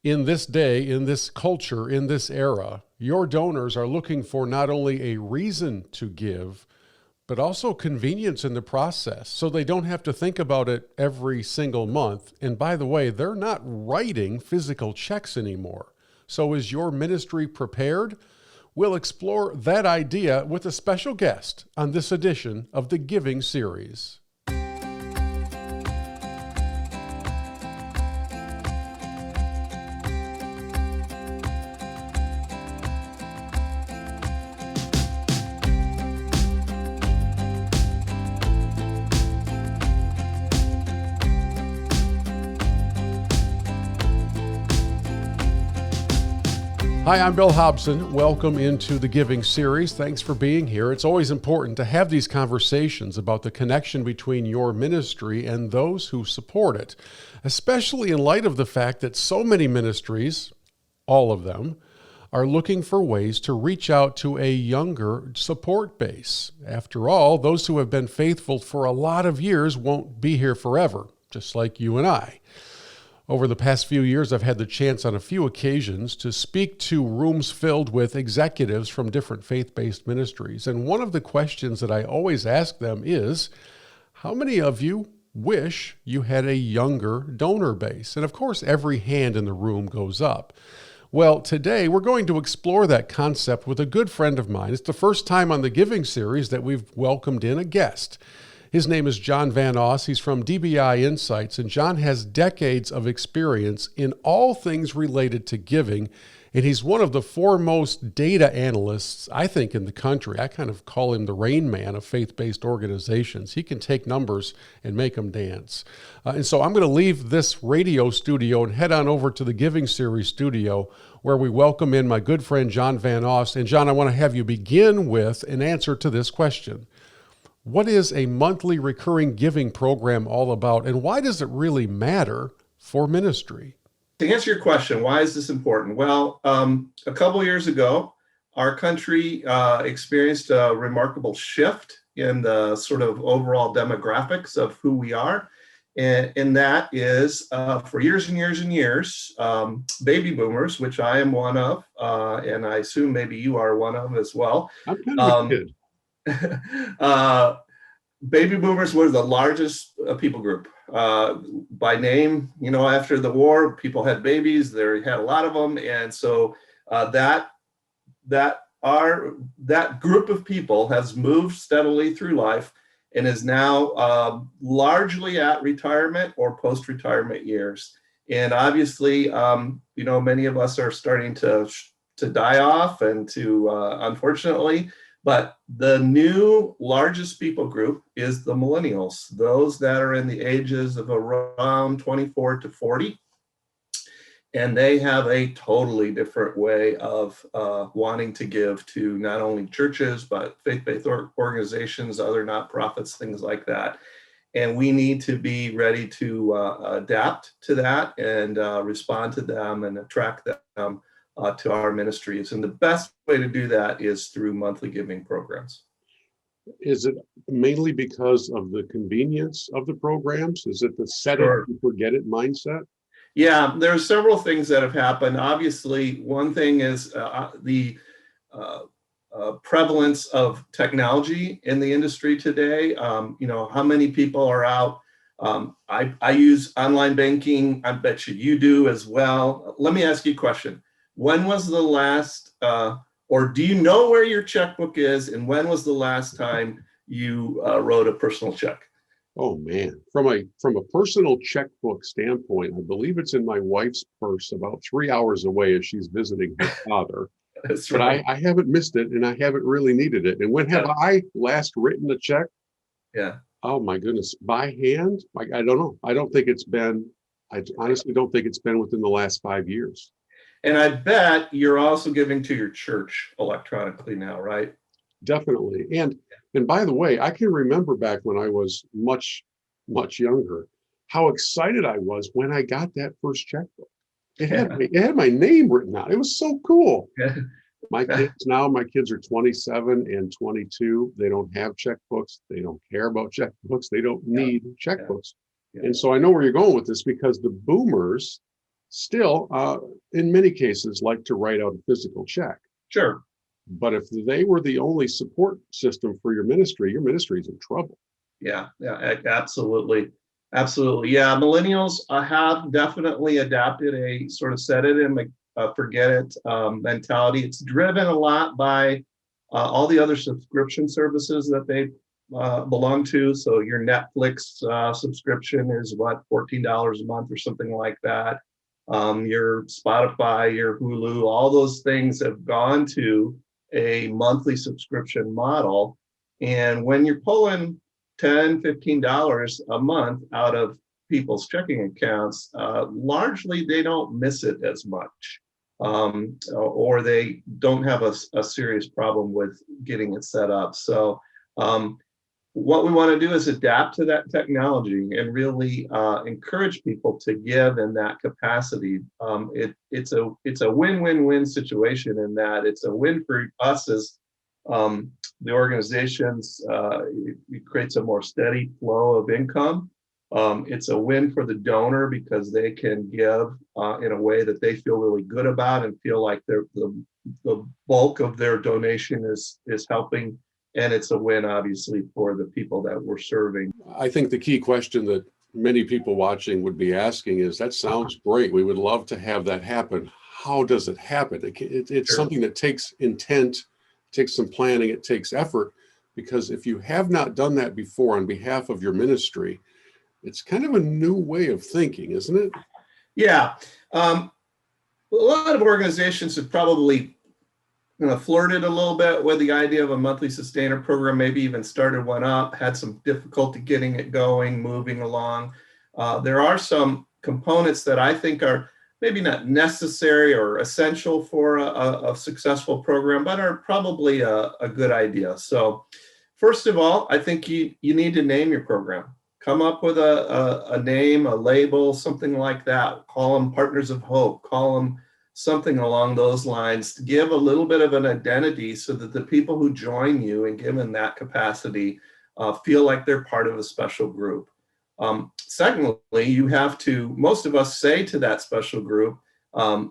In this day, in this culture, in this era, your donors are looking for not only a reason to give, but also convenience in the process, so they don't have to think about it every single month. And by the way, they're not writing physical checks anymore. So is your ministry prepared? We'll explore that idea with a special guest on this edition of the Giving Series. Hi, I'm Bill Hobson. Welcome into the Giving Series. Thanks for being here. It's always important to have these conversations about the connection between your ministry and those who support it, especially in light of the fact that so many ministries, all of them, are looking for ways to reach out to a younger support base. After all, those who have been faithful for a lot of years won't be here forever, just like you and I. Over the past few years, I've had the chance on a few occasions to speak to rooms filled with executives from different faith-based ministries. And one of the questions that I always ask them is, how many of you wish you had a younger donor base? And of course, every hand in the room goes up. Well, today we're going to explore that concept with a good friend of mine. It's the first time on the Giving Series that we've welcomed in a guest. His name is Jonathan Van Oss. He's from DBInsights, and John has decades of experience in all things related to giving, and he's one of the foremost data analysts, I think, in the country. I kind of call him the Rain Man of faith-based organizations. He can take numbers and make them dance. And so I'm going to leave this radio studio and head on over to the Giving Series studio, where we welcome in my good friend Jonathan Van Oss. And John, I want to have you begin with an answer to this question. What is a monthly recurring giving program all about, and why does it really matter for ministry? To answer your question, why is this important? Well, a couple of years ago, our country experienced a remarkable shift in the sort of overall demographics of who we are. And that is, for years and years and years, baby boomers, which I am one of, and I assume maybe you are one of as well. I'm kind of a kid. Baby boomers were the largest people group by name. You know, after the war, people had babies. They had a lot of them, and so that group of people has moved steadily through life and is now largely at retirement or post-retirement years. And obviously, many of us are starting to die off, and to unfortunately. But the new largest people group is the millennials, those that are in the ages of around 24 to 40. And they have a totally different way of wanting to give to not only churches, but faith-based organizations, other nonprofits, things like that. And we need to be ready to adapt to that and respond to them and attract them to our ministries. And the best way to do that is through monthly giving programs. Is it mainly because of the convenience of the programs? Is it the set it and forget it mindset? Yeah, there are several things that have happened. Obviously, one thing is the prevalence of technology in the industry today. How many people are out? I use online banking. I bet you do as well. Let me ask you a question. When was the last, or do you know where your checkbook is, and when was the last time you wrote a personal check? Oh man, from a personal checkbook standpoint, I believe it's in my wife's purse about 3 hours away as she's visiting her father. That's but right. I haven't missed it, and I haven't really needed it. And when have I last written a check? Yeah. Oh my goodness, by hand? Like, I don't know. I honestly don't think it's been within the last 5 years. And I bet you're also giving to your church electronically now, right? Definitely. And by the way, I can remember back when I was much, much younger, how excited I was when I got that first checkbook. It had my name written out. It was so cool. My kids are 27 and 22. They don't have checkbooks. They don't care about checkbooks. They don't need checkbooks. And so I know where you're going with this, because the boomers still, in many cases, like to write out a physical check. Sure. But if they were the only support system for your ministry is in trouble. Yeah, absolutely. Absolutely. Yeah, millennials have definitely adapted a sort of set it and forget it mentality. It's driven a lot by all the other subscription services that they belong to. So your Netflix subscription is what, $14 a month or something like that. Your Spotify, your Hulu, all those things have gone to a monthly subscription model. And when you're pulling $10, $15 a month out of people's checking accounts, largely they don't miss it as much, or they don't have a serious problem with getting it set up. So what we want to do is adapt to that technology and really encourage people to give in that capacity. It's a win-win-win situation in that it's a win for us as the organizations. It creates a more steady flow of income. It's a win for the donor because they can give in a way that they feel really good about and feel like the bulk of their donation is helping. And it's a win, obviously, for the people that we're serving. I think the key question that many people watching would be asking is, that sounds great. We would love to have that happen. How does it happen? It's Sure. something that takes intent, takes some planning, it takes effort, because if you have not done that before on behalf of your ministry, it's kind of a new way of thinking, isn't it? Yeah. A lot of organizations have probably flirted a little bit with the idea of a monthly sustainer program, maybe even started one up, had some difficulty getting it going, moving along. There are some components that I think are maybe not necessary or essential for a successful program, but are probably a good idea. So first of all, I think you need to name your program. Come up with a name, a label, something like that. Call them Partners of Hope, call them something along those lines, to give a little bit of an identity so that the people who join you and give in that capacity feel like they're part of a special group. Secondly, you have to, most of us say to that special group,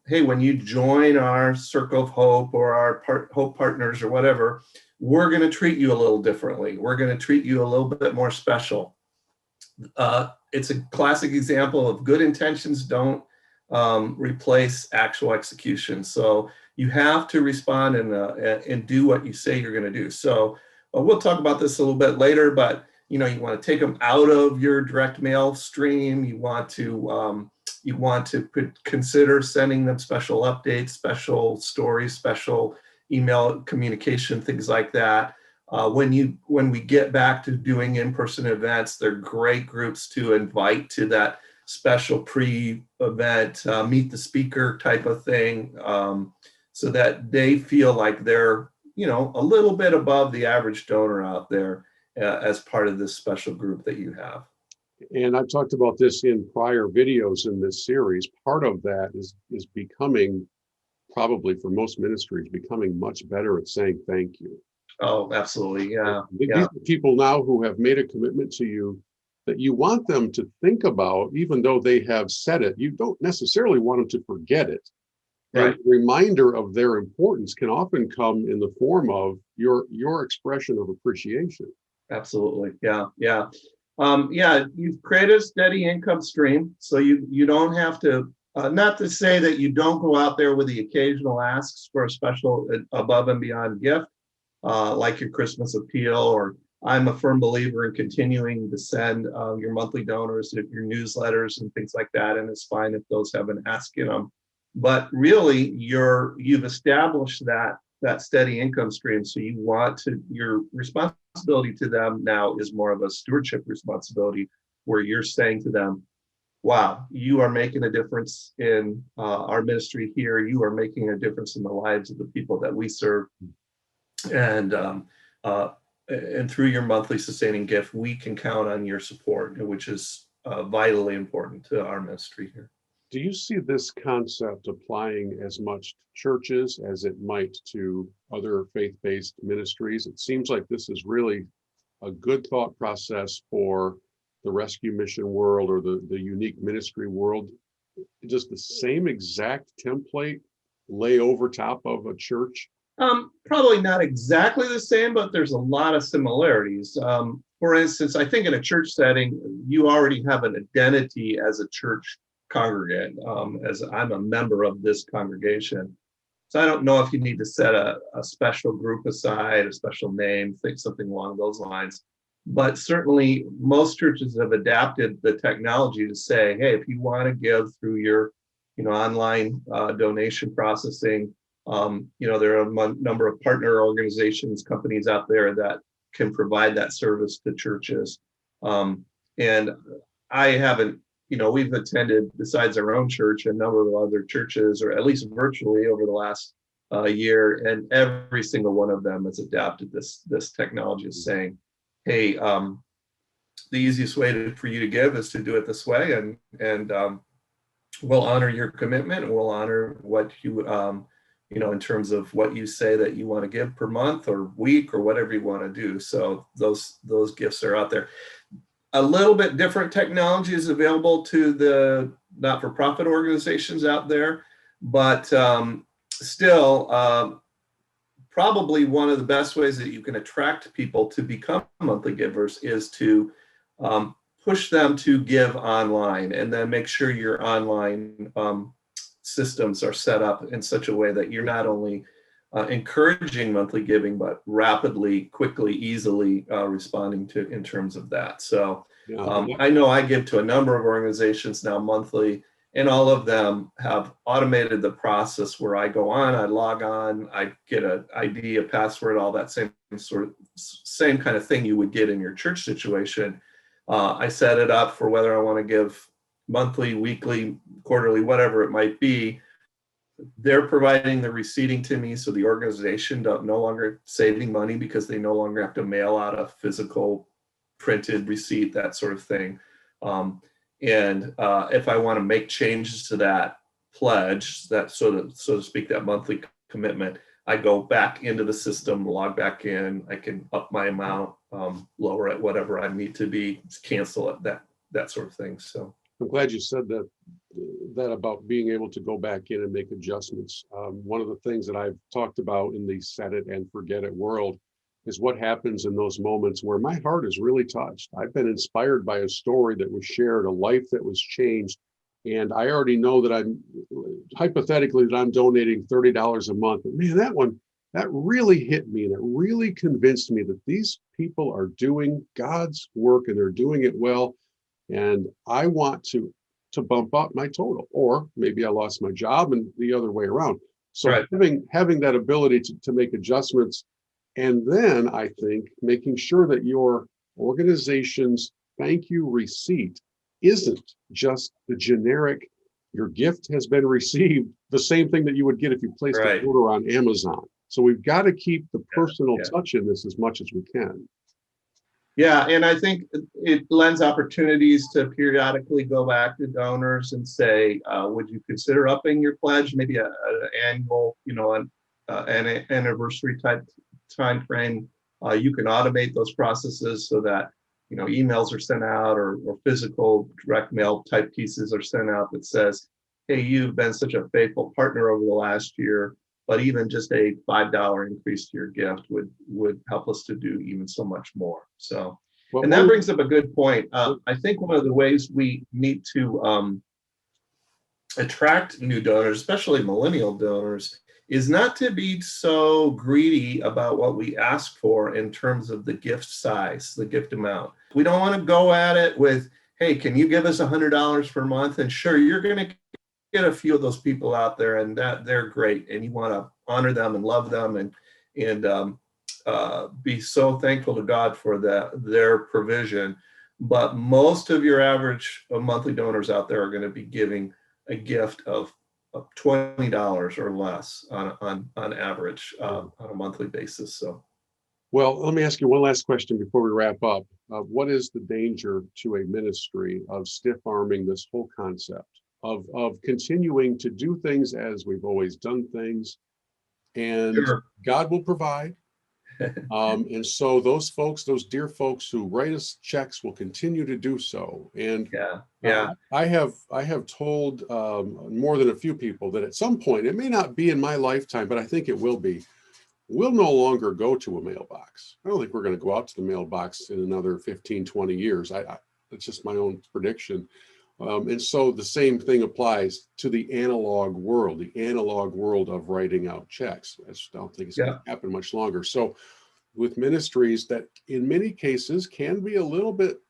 hey, when you join our Circle of Hope or our Hope Partners or whatever, we're going to treat you a little differently. We're going to treat you a little bit more special. It's a classic example of good intentions don't replace actual execution. So you have to respond and do what you say you're going to do. So we'll talk about this a little bit later, but you want to take them out of your direct mail stream. You want to consider sending them special updates, special stories, special email communication, things like that. When we get back to doing in-person events, they're great groups to invite to that special pre-event, meet the speaker type of thing, so that they feel like they're, a little bit above the average donor out there as part of this special group that you have. And I've talked about this in prior videos in this series. Part of that is becoming, probably for most ministries, becoming much better at saying thank you. Oh, absolutely. Yeah. These are people now who have made a commitment to you that you want them to think about, even though they have said it. You don't necessarily want them to forget it. Right. And a reminder of their importance can often come in the form of your expression of appreciation. Absolutely. Yeah. Yeah. You've created a steady income stream, so you don't have to, not to say that you don't go out there with the occasional asks for a special above and beyond gift, like your Christmas appeal, or I'm a firm believer in continuing to send your monthly donors your newsletters and things like that, and it's fine if those have an ask in them. But really, you've established that steady income stream, so your responsibility to them now is more of a stewardship responsibility, where you're saying to them, wow, you are making a difference in our ministry here. You are making a difference in the lives of the people that we serve. And through your monthly sustaining gift, we can count on your support, which is vitally important to our ministry here. Do you see this concept applying as much to churches as it might to other faith-based ministries? It seems like this is really a good thought process for the rescue mission world or the unique ministry world. Does the same exact template lay over top of a church? Probably not exactly the same, but there's a lot of similarities. For instance, I think in a church setting, you already have an identity as a church congregant, as I'm a member of this congregation. So I don't know if you need to set a special group aside, a special name, think something along those lines. But certainly most churches have adapted the technology to say, hey, if you want to give through your online donation processing, there are a number of partner organizations, companies out there that can provide that service to churches. And I haven't, we've attended, besides our own church, a number of other churches, or at least virtually over the last year, and every single one of them has adapted this technology, is saying, hey, the easiest way for you to give is to do it this way, and we'll honor your commitment, and we'll honor what you in terms of what you say that you want to give per month or week or whatever you want to do. So those gifts are out there. A little bit different technology is available to the not-for-profit organizations out there, but still, probably one of the best ways that you can attract people to become monthly givers is to push them to give online, and then make sure your online systems are set up in such a way that you're not only encouraging monthly giving, but rapidly, quickly, easily responding to in terms of that. So I know I give to a number of organizations now monthly, and all of them have automated the process where I go on, I log on, I get an ID, a password, all that same kind of thing you would get in your church situation. I set it up for whether I want to give monthly, weekly, quarterly, whatever it might be. They're providing the receipting to me, so the organization no longer saving money because they no longer have to mail out a physical printed receipt, that sort of thing. And if I want to make changes to that pledge, that so to speak, that monthly commitment, I go back into the system, log back in. I can up my amount, lower it, whatever I need to be, cancel it, that sort of thing. So I'm glad you said that about being able to go back in and make adjustments. One of the things that I've talked about in the set it and forget it world is what happens in those moments where my heart is really touched. I've been inspired by a story that was shared, a life that was changed. And I already know that I'm hypothetically that I'm donating $30 a month. But man, that really hit me, and it really convinced me that these people are doing God's work and they're doing it well. And I want to bump up my total, or maybe I lost my job and the other way around. So right. having that ability to make adjustments, and then I think making sure that your organization's thank you receipt isn't just the generic, your gift has been received, the same thing that you would get if you placed right. an order on Amazon. So we've got to keep the personal touch in this as much as we can. Yeah, and I think it lends opportunities to periodically go back to donors and say, would you consider upping your pledge, maybe an annual, an anniversary type time frame. You can automate those processes so that emails are sent out, or physical direct mail type pieces are sent out that says, hey, you've been such a faithful partner over the last year, but even just a $5 increase to your gift would help us to do even so much more. So, and that brings up a good point. I think one of the ways we need to attract new donors, especially millennial donors, is not to be so greedy about what we ask for in terms of the gift size, the gift amount. We don't want to go at it with, hey, can you give us $100 per month? And sure, you're going to get a few of those people out there, and that they're great, and you want to honor them and love them, and be so thankful to God for their provision. But most of your average monthly donors out there are going to be giving a gift of $20 or less on average on a monthly basis. So, well, let me ask you one last question before we wrap up. What is the danger to a ministry of stiff arming this whole concept of continuing to do things as we've always done things, and sure. God will provide, And so those folks, those dear folks who write us checks will continue to do so. And Yeah. I have told more than a few people that at some point, it may not be in my lifetime, but I think it will be, we'll no longer go to a mailbox. I don't think we're going to go out to the mailbox in another 15, 20 years. It's just my own prediction. And so the same thing applies to the analog world of writing out checks. I just don't think it's going to happen much longer. So with ministries that in many cases can be a little bit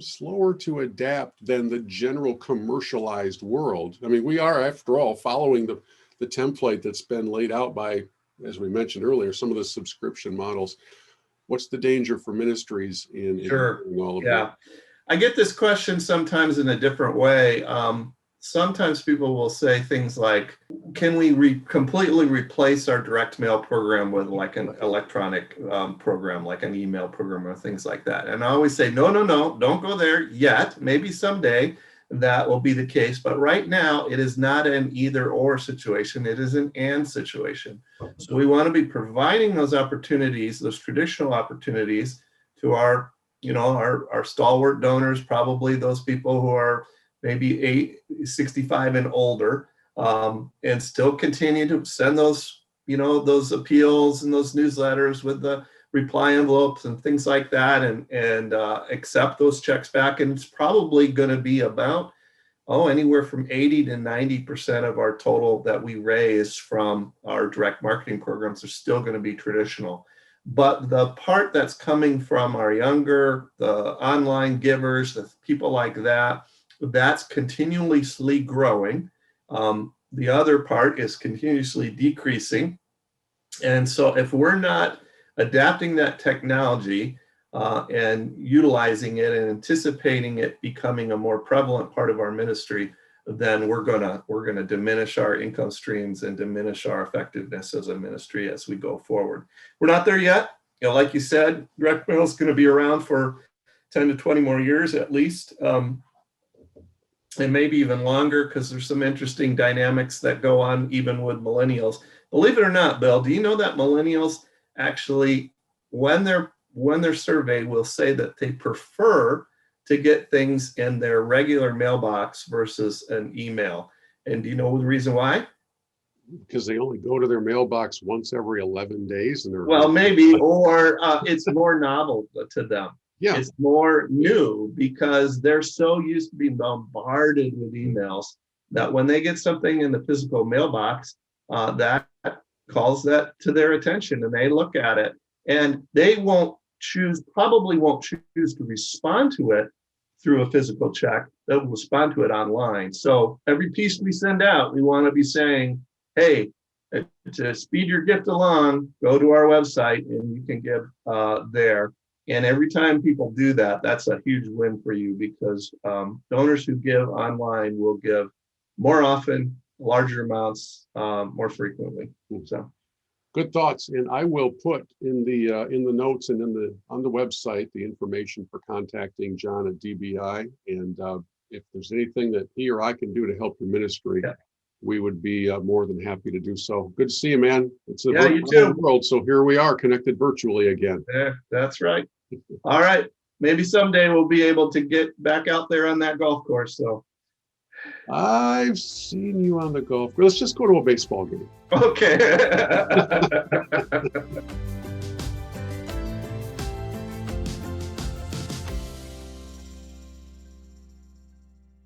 slower to adapt than the general commercialized world. I mean, we are, after all, following the template that's been laid out by, as we mentioned earlier, some of the subscription models. What's the danger for ministries in doing all of that? I get this question sometimes in a different way. Sometimes people will say things like, can we completely replace our direct mail program with like an electronic program, like an email program or things like that? And I always say, no, don't go there yet. Maybe someday that will be the case. But right now, it is not an either or situation. It is an and situation. So we want to be providing those opportunities, those traditional opportunities to our stalwart donors, probably those people who are maybe 65 and older, and still continue to send those, those appeals and those newsletters with the reply envelopes and things like that, and accept those checks back. And it's probably going to be about, anywhere from 80 to 90% of our total that we raise from our direct marketing programs are still going to be traditional. But the part that's coming from our younger, the online givers, the people like that, that's continuously growing. The other part is continuously decreasing. And so if we're not adapting that technology and utilizing it and anticipating it becoming a more prevalent part of our ministry, then we're gonna diminish our income streams and diminish our effectiveness as a ministry as we go forward. We're not there yet. Like you said, direct mail is going to be around for 10 to 20 more years at least, and maybe even longer, because there's some interesting dynamics that go on even with millennials. Believe it or not, Bill, do you know that millennials actually, when they're surveyed, will say that they prefer to get things in their regular mailbox versus an email? And do you know the reason why? Because they only go to their mailbox once every 11 days. Maybe, or it's more novel to them. Yeah. It's more new because they're so used to being bombarded with emails that when they get something in the physical mailbox, that calls that to their attention and they look at it, and they probably won't choose to respond to it through a physical check. They'll respond to it online. So every piece we send out, we want to be saying, hey, to speed your gift along, go to our website and you can give there. And every time people do that, that's a huge win for you, because donors who give online will give more often, larger amounts, more frequently. So, good thoughts. And I will put in the notes and on the website the information for contacting John at DBI. And if there's anything that he or I can do to help your ministry, we would be more than happy to do so. Good to see you, man. It's a virtual world, so here we are, connected virtually again. Yeah, that's right. All right. Maybe someday we'll be able to get back out there on that golf course. So I've seen you on the golf course. Let's just go to a baseball game. Okay.